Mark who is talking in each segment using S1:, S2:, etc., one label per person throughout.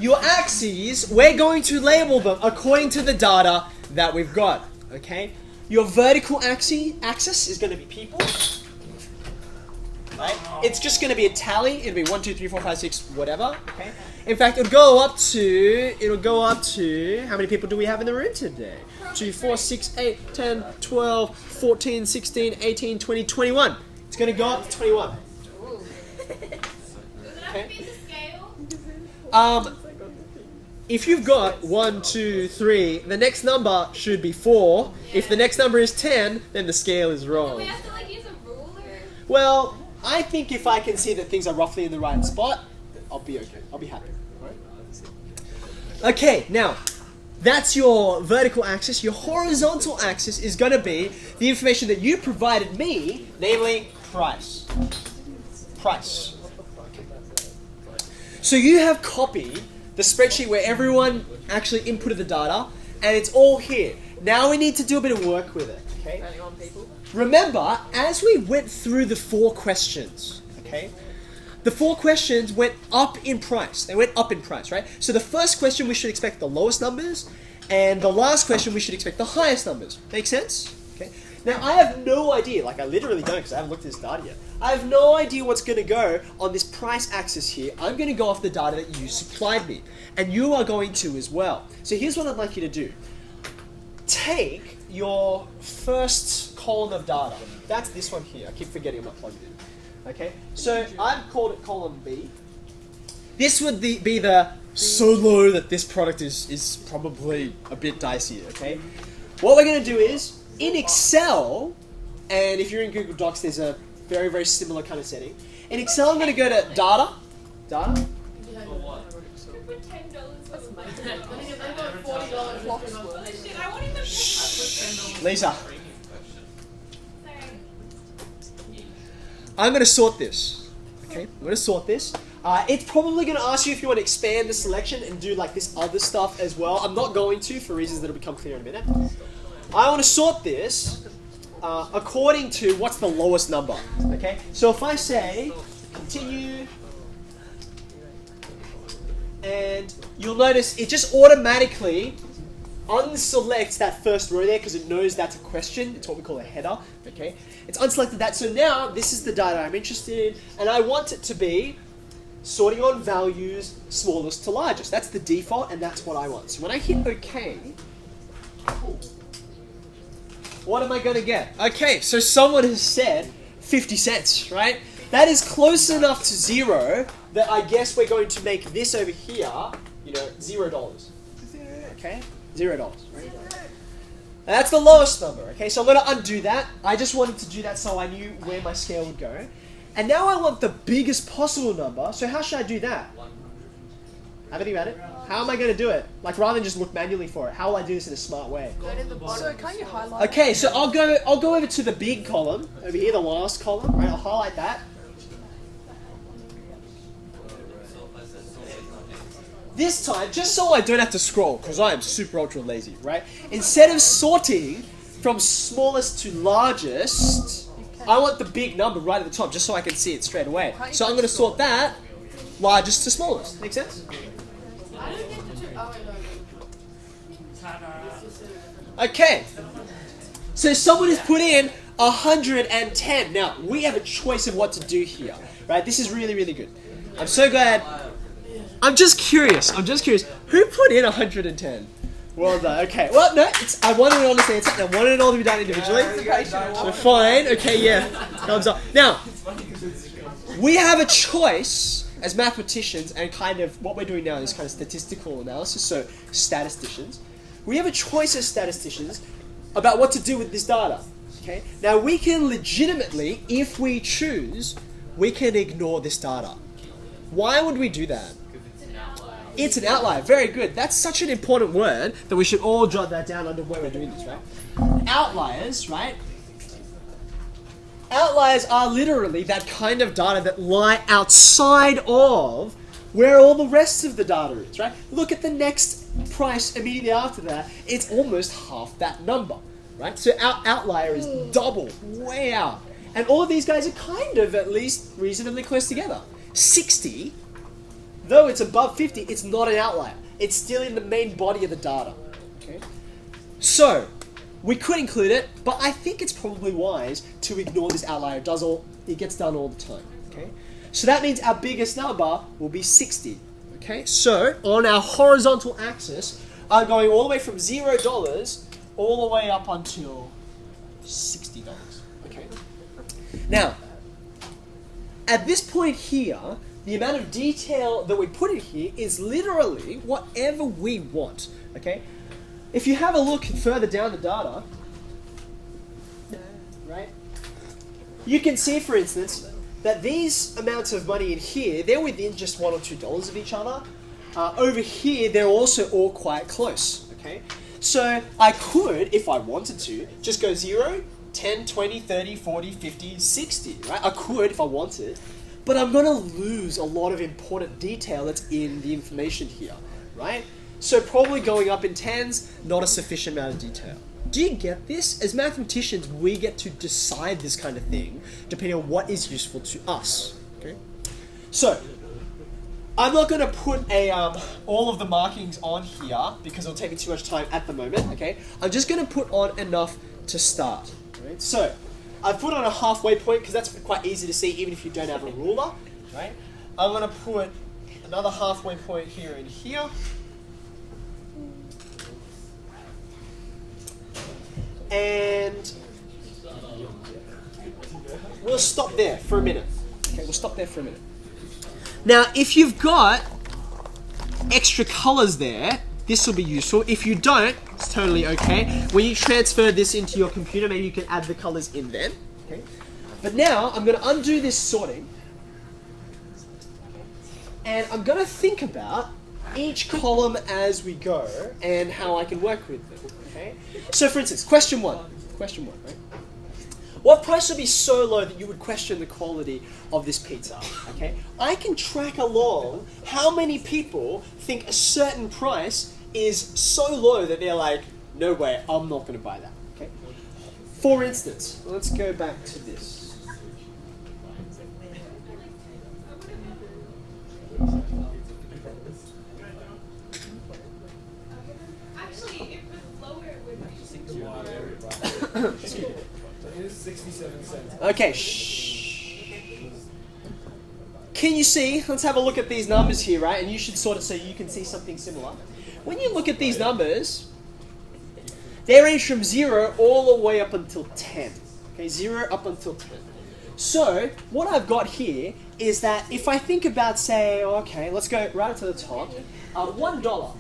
S1: your axes, we're going to label them according to the data that we've got, okay? Your vertical axis is going to be people, right? It's just going to be a tally. It'll be 1, 2, 3, 4, 5, 6, whatever, okay? In fact, it'll go up to, how many people do we have in the room today? 2, 4, 6, 8, 10, 12, 14, 16, 18, 20, 21. It's going to go up to 21. Okay. If you've got 1, 2, 3, the next number should be 4. Yeah. If the next number is 10, then the scale is wrong.
S2: Do we have to like use a ruler?
S1: Well, I think if I can see that things are roughly in the right spot, I'll be okay. I'll be happy. Right? Okay, now that's your vertical axis. Your horizontal axis is going to be the information that you provided me, namely price. Price. So you have copied the spreadsheet where everyone actually inputted the data, and it's all here. Now we need to do a bit of work with it. Okay. Remember, as we went through the 4 questions, okay, the 4 questions went up in price. They went up in price, right? So the first question we should expect the lowest numbers, and the last question we should expect the highest numbers. Make sense? Okay. Now I have no idea, like I literally don't because I haven't looked at this data yet. I have no idea what's going to go on this price axis here. I'm going to go off the data that you supplied me, and you are going to as well. So here's what I'd like you to do. Take your first column of data. That's this one here. I keep forgetting I'm not plugged in. Okay, so I've called it column B. This would be the so low that this product is probably a bit dicey, okay? What we're going to do is, in Excel, and if you're in Google Docs, there's a very, very similar kind of setting. In Excel, I'm going to go to data. Lisa. I'm going to sort this. Okay, I'm going to sort this. It's probably going to ask you if you want to expand the selection and do like this other stuff as well. I'm not going to for reasons that will become clear in a minute. I want to sort this according to what's the lowest number. Okay, so if I say continue, and you'll notice it just automatically unselects that first row there because it knows that's a question. It's what we call a header. Okay, it's unselected that. So now this is the data I'm interested in, and I want it to be sorting on values smallest to largest. That's the default, and that's what I want. So when I hit OK, what am I going to get? Okay, so someone has said 50 cents, right? That is close enough to 0 that I guess we're going to make this over here, you know, $0. Okay, $0. Right? That's the lowest number. Okay, so I'm going to undo that. I just wanted to do that so I knew where my scale would go. And now I want the biggest possible number. So how should I do that? Have a think about it. How am I going to do it? Like rather than just look manually for it, how will I do this in a smart way?
S3: So can't you highlight?
S1: Okay, so I'll go over to the big column over here, the last column. Right, I'll highlight that. This time, just so I don't have to scroll, because I am super ultra lazy, right? Instead of sorting from smallest to largest, I want the big number right at the top, just so I can see it straight away. So I'm going to sort that largest to smallest. Make sense? Okay. So someone has put in 110. Now, we have a choice of what to do here, right? This is really, really good. I'm so glad. I'm just curious. Who put in 110? Well done. Okay. Well, no, I wanted an honest answer. I wanted it all to be done individually. So fine. Okay, yeah. Thumbs up. Now, we have a choice as mathematicians, and kind of what we're doing now is kind of statistical analysis, so statisticians. We have a choice as statisticians about what to do with this data. Okay. Now, we can legitimately, if we choose, we can ignore this data. Why would we do that? It's an outlier. Very good. That's such an important word that we should all jot that down under where we're doing this, right? Outliers, right? Outliers are literally that kind of data that lie outside of where all the rest of the data is, right? Look at the next price immediately after that. It's almost half that number, right? So our outlier is double, way out. And all of these guys are kind of at least reasonably close together. 60 though it's above 50, it's not an outlier. It's still in the main body of the data. Okay? So, we could include it, but I think it's probably wise to ignore this outlier. It gets done all the time. Okay? So that means our biggest number will be 60. Okay? So, on our horizontal axis, I'm going all the way from $0 all the way up until $60. Okay? Now, at this point here, the amount of detail that we put in here is literally whatever we want. Okay? If you have a look further down the data, right, you can see, for instance, that these amounts of money in here, they're within just $1 or $2 of each other. Over here, they're also all quite close. Okay? So I could, if I wanted to, just go 0, 10, 20, 30, 40, 50, 60, right? I could if I wanted, but I'm going to lose a lot of important detail that's in the information here, right? So probably going up in tens, not a sufficient amount of detail. Do you get this? As mathematicians, we get to decide this kind of thing depending on what is useful to us. Okay? So, I'm not going to put all of the markings on here because it'll take me too much time at the moment. Okay? I'm just going to put on enough to start. Right? So, I've put on a halfway point because that's quite easy to see even if you don't have a ruler. Right? I'm going to put another halfway point here and here. And we'll stop there for a minute. Okay, we'll stop there for a minute. Now, if you've got extra colors there, this will be useful. If you don't, it's totally okay. When you transfer this into your computer, maybe you can add the colors in then. Okay? But now, I'm going to undo this sorting. And I'm going to think about each column as we go and how I can work with them. Okay? So, for instance, question one, right? What price would be so low that you would question the quality of this pizza? Okay? I can track along how many people think a certain price is so low that they're like, no way, I'm not going to buy that. Okay? For instance, let's go back to this. Excuse me.
S2: 67 cents.
S1: Okay, shh. Can you see? Let's have a look at these numbers here, right? And you should sort of so you can see something similar. When you look at these numbers, they range from 0 all the way up until 10. Okay, 0 up until 10. So, what I've got here is that if I think about, say, okay, let's go right up to the top, $1.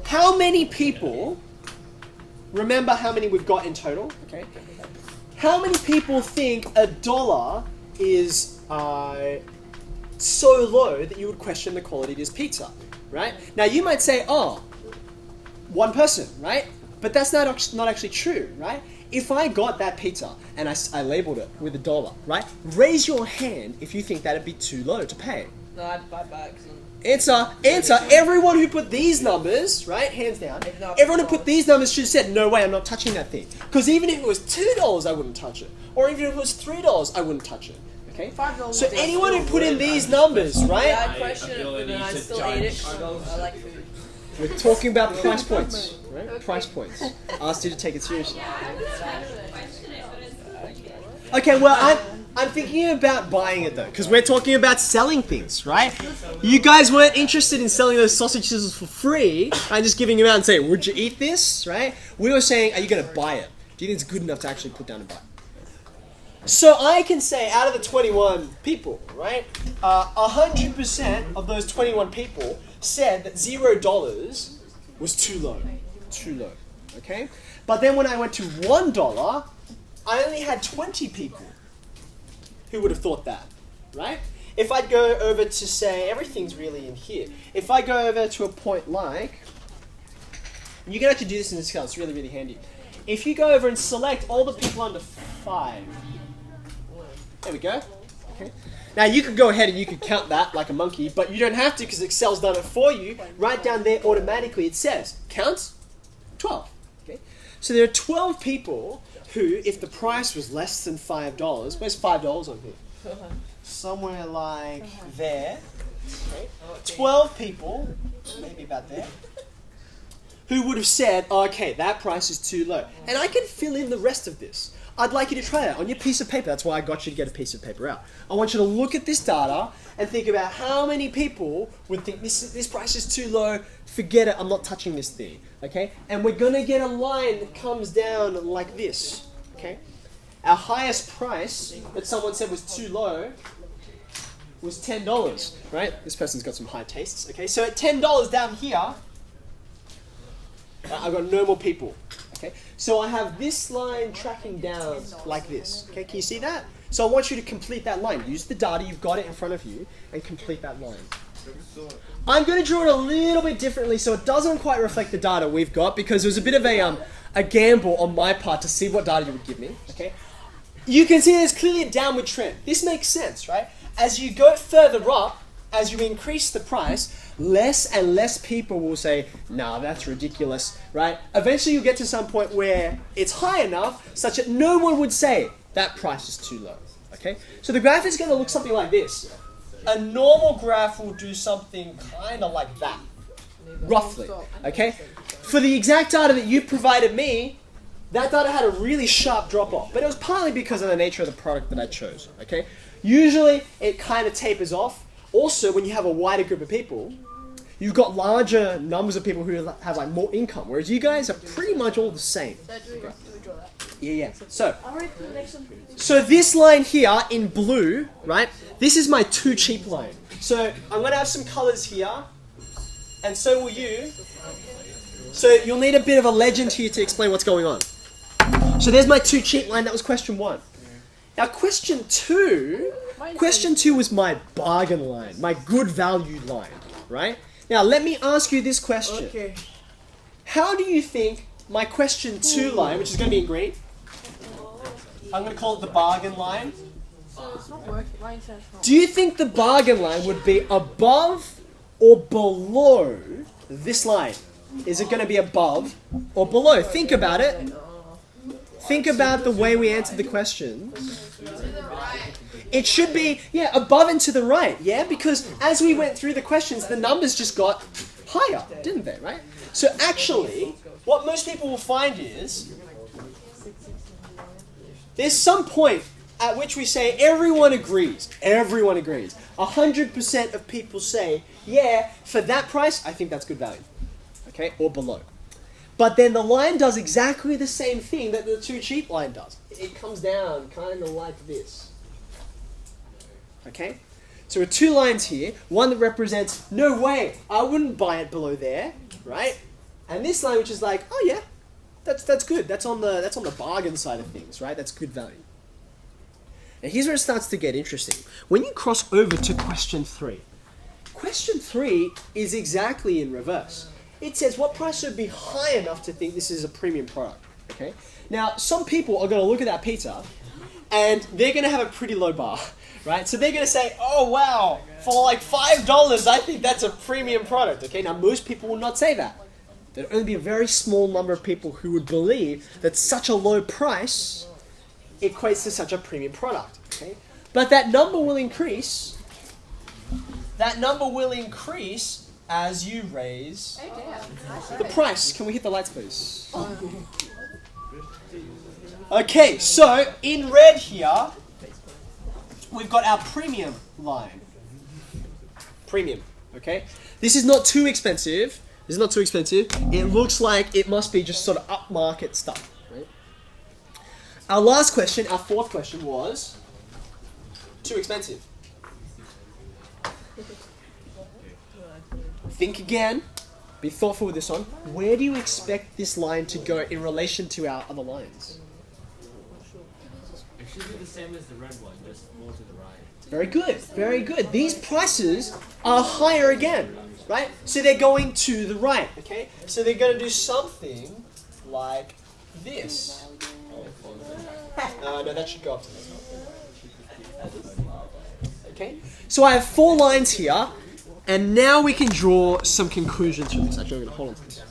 S1: How many people, remember how many we've got in total, okay? How many people think $1 is so low that you would question the quality of this pizza, right? Now you might say, oh, one person, right? But that's not actually true, right? If I got that pizza and I labeled it with $1, right? Raise your hand if you think that'd be too low to pay.
S3: No, I'd buy bags.
S1: Answer, everyone who put these numbers, right, hands down, everyone who put these numbers should have said, no way, I'm not touching that thing. Because even if it was $2, I wouldn't touch it. Or even if it was $3, I wouldn't touch it. Okay? So anyone who put in these numbers, right?
S3: Yeah, I question it, but then I still eat it. I like food.
S1: We're talking about price points, right? Okay. Price points. I asked you to take it seriously. Okay, well, I'm thinking about buying it though, because we're talking about selling things, right? You guys weren't interested in selling those sausage sizzles for free and just giving them out and saying, would you eat this, right? We were saying, are you going to buy it? Do you think it's good enough to actually put down and buy? So I can say out of the 21 people, right, 100% of those 21 people said that $0 was too low, okay? But then when I went to $1, I only had 20 people who would have thought that, right? If I'd go over to say, everything's really in here. If I go over to a point like, you can actually do this in this scale, it's really, really handy. If you go over and select all the people under 5, there we go. Okay. Now you could go ahead and you could count that like a monkey, but you don't have to because Excel's done it for you. Right down there automatically it says, count 12. Okay. So there are 12 people who, if the price was less than $5, where's $5 on here? somewhere like there. Okay. 12 people, maybe about there, who would have said, okay, that price is too low. And I can fill in the rest of this. I'd like you to try that on your piece of paper. That's why I got you to get a piece of paper out. I want you to look at this data and think about how many people would think this price is too low, forget it, I'm not touching this thing. Okay? And we're going to get a line that comes down like this. Okay? Our highest price that someone said was too low was $10, right? This person's got some high tastes. Okay? So at $10 down here, I've got no more people. Okay, so I have this line tracking down like this. Okay, can you see that? So I want you to complete that line. Use the data, you've got it in front of you, and complete that line. I'm going to draw it a little bit differently so it doesn't quite reflect the data we've got because it was a bit of a gamble on my part to see what data you would give me. Okay, you can see there's clearly a downward trend. This makes sense, right? As you go further up, as you increase the price, less and less people will say, nah, that's ridiculous, right? Eventually you'll get to some point where it's high enough such that no one would say that price is too low, okay? So the graph is going to look something like this. A normal graph will do something kind of like that, roughly, okay? For the exact data that you provided me, that data had a really sharp drop off, but it was partly because of the nature of the product that I chose, okay? Usually it kind of tapers off. Also, when you have a wider group of people, you've got larger numbers of people who have like more income, whereas you guys are pretty much all the same.
S3: So do we draw that?
S1: Yeah. So this line here in blue, right? This is my too cheap line. So I'm going to have some colors here, and so will you. So you'll need a bit of a legend here to explain what's going on. So there's my too cheap line. That was question 1. Now question 2 was my bargain line, my good value line, right? Now let me ask you this question.
S3: Okay.
S1: How do you think my question 2 line, which is going to be in green, I'm going to call it the bargain line.
S3: So it's not working. Mine says not.
S1: Do you think the bargain line would be above or below this line? Is it going to be above or below? Think about it. Think about the way we answered the question. It should be, above and to the right, because as we went through the questions, the numbers just got higher, didn't they, right? So actually, what most people will find is, there's some point at which we say everyone agrees. 100% of people say, for that price, I think that's good value, okay, or below. But then the line does exactly the same thing that the too cheap line does. It comes down kind of like this. Okay? So there are 2 lines here. One that represents, no way, I wouldn't buy it below there, right? And this line which is like, oh yeah, that's good. That's on the bargain side of things, right? That's good value. And here's where it starts to get interesting. When you cross over to question 3, question 3 is exactly in reverse. It says what price should be high enough to think this is a premium product. Okay. Now, some people are going to look at that pizza and they're going to have a pretty low bar, right? So they're going to say, oh wow, for like $5, I think that's a premium product. Okay. Now, most people will not say that. There'll only be a very small number of people who would believe that such a low price equates to such a premium product. Okay. But that number will increase. As you raise the price. Can we hit the lights, please? Okay, so in red here, we've got our premium line. Premium, okay? This is not too expensive. It looks like it must be just sort of upmarket stuff, right? Our last question, our 4th question was too expensive. Think again. Be thoughtful with this one. Where do you expect this line to go in relation to our other lines?
S2: It should be the same as the red one, just more to the right.
S1: Very good. These prices are higher again, right? So they're going to the right, okay? So they're going to do something like this. No, that should go up to this. Okay? So I have 4 lines here. And now we can draw some conclusions from this. Actually, I'm going to hold on to this.